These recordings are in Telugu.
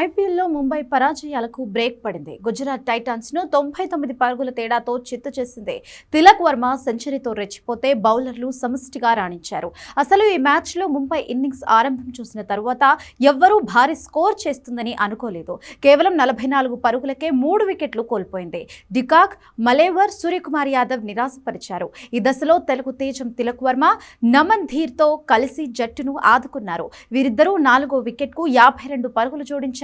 ఐపీఎల్లో ముంబై పరాజయాలకు బ్రేక్ పడింది. గుజరాత్ టైటాన్స్ ను 99 పరుగుల తేడాతో చిత్తు చేసింది. తిలక్ వర్మ సెంచరీతో రెచ్చిపోతే బౌలర్లు సమిష్టిగా రాణించారు. అసలు ఈ మ్యాచ్లో ముంబై ఇన్నింగ్స్ ఆరంభం చూసిన తరువాత ఎవ్వరూ భారీ స్కోర్ చేస్తుందని అనుకోలేదు. కేవలం 44 పరుగులకే 3 వికెట్లు కోల్పోయింది. డికాక్, మలేవర్, సూర్యకుమార్ యాదవ్ నిరాశపరిచారు. ఈ దశలో తెలుగు తేజం తిలక్ వర్మ నమన్ ధీర్తో కలిసి జట్టును ఆదుకున్నారు. వీరిద్దరూ 4వ వికెట్కు 52 పరుగులు జోడించారు.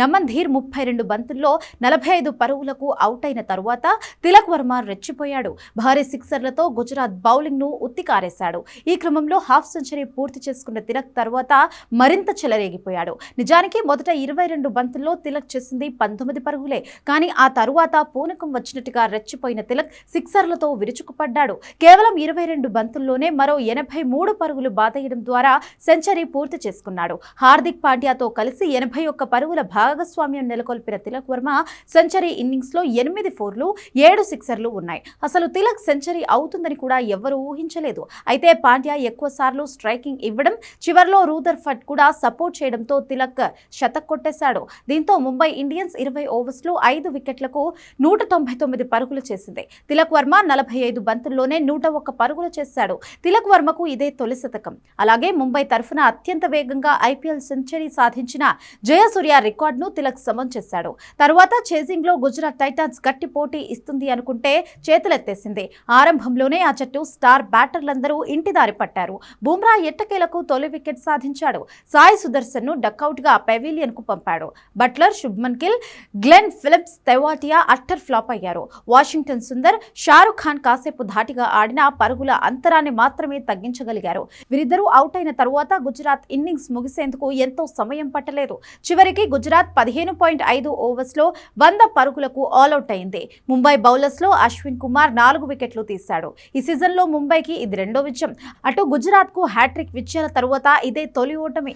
నమన్ ధీర్ 32 బంతుల్లో 45 పరుగులకు అవుట్ అయిన తరువాత తిలక్ వర్మ రెచ్చిపోయాడు. భారీ సిక్సర్లతో గుజరాత్ బౌలింగ్ ను ఉత్తికారేశాడు. ఈ క్రమంలో హాఫ్ సెంచరీ పూర్తి చేసుకున్న తిలక్ తర్వాత మరింత చెలరేగిపోయాడు. నిజానికి మొదట 22 బంతుల్లో తిలక్ చేసింది 19 పరుగులే. కానీ ఆ తరువాత పూనకం వచ్చినట్టుగా రెచ్చిపోయిన తిలక్ సిక్సర్లతో విరుచుకుపడ్డాడు. కేవలం 22 బంతుల్లోనే మరో 83 పరుగులు బాదేయడం ద్వారా సెంచరీ పూర్తి చేసుకున్నాడు. హార్దిక్ పాండ్యాతో కలిసి 81 పరుగుల భాగస్వామ్యం నెలకొల్పిన తిలక్ వర్మ సెంచరీ ఇన్నింగ్స్ లో 8 ఫోర్లు 7 సిక్సర్లు ఉన్నాయి. అసలు తిలక్ సెంచరీ అవుతుందని కూడా ఎవ్వరూ ఊహించలేదు. అయితే పాండ్యా ఎక్కువ సార్లు స్ట్రైకింగ్ ఇవ్వడం, చివర్లో రూదర్ఫర్డ్ కూడా సపోర్ట్ చేయడంతో తిలక్ శతక్ కొట్టేశాడు. దీంతో ముంబై ఇండియన్స్ 20 ఓవర్స్లో 5 వికెట్లకు 199 పరుగులు చేసింది. తిలక్ వర్మ 45 బంతుల్లోనే 101 పరుగులు చేశాడు. తిలక్ వర్మకు ఇదే తొలి శతకం. అలాగే ముంబై తరఫున అత్యంత వేగంగా ఐపీఎల్ సెంచరీ సాధించిన జయసూర్య రికార్డును తిలక్ సమం చేశాడు. తరువాత చేజింగ్ లో గుజరాత్ టైటాన్స్ గట్టి పోటీ ఇస్తుంది అనుకుంటే చేతులెత్తేసింది. ఆరంభంలోనే ఆ జట్టు స్టార్ బ్యాటర్లందరూ ఇంటిదారి పట్టారు. బుమ్రా ఎట్టకేలకు తొలి వికెట్ సాధించాడు. సాయి సుదర్శన్ ను డకౌట్ గా పెవిలియన్ కు పంపాడు. Buttler, Shubman Gill, Glenn Phillips, Tewatia utter flop అయ్యారు. వాషింగ్టన్ సుందర్, షారుఖ్ ఖాన్ కాసేపు ధాటిగా ఆడిన పరుగుల అంతరాన్ని మాత్రమే తగ్గించగలిగారు. వీరిద్దరూ అవుట్ అయిన తరువాత గుజరాత్ ఇన్నింగ్స్ ముగిసేందుకు ఎంతో సమయం పట్టలేదు. చివరికి గుజరాత్ 15.5 ఓవర్స్లో 100 పరుగులకు ఆల్అౌట్ అయింది. ముంబై బౌలర్స్లో అశ్విన్ కుమార్ 4 వికెట్లు తీశాడు. ఈ సీజన్లో ముంబైకి ఇది రెండో విజయం. అటు గుజరాత్కు హ్యాట్రిక్ విజయాల తరువాత ఇదే తొలి ఓటమి.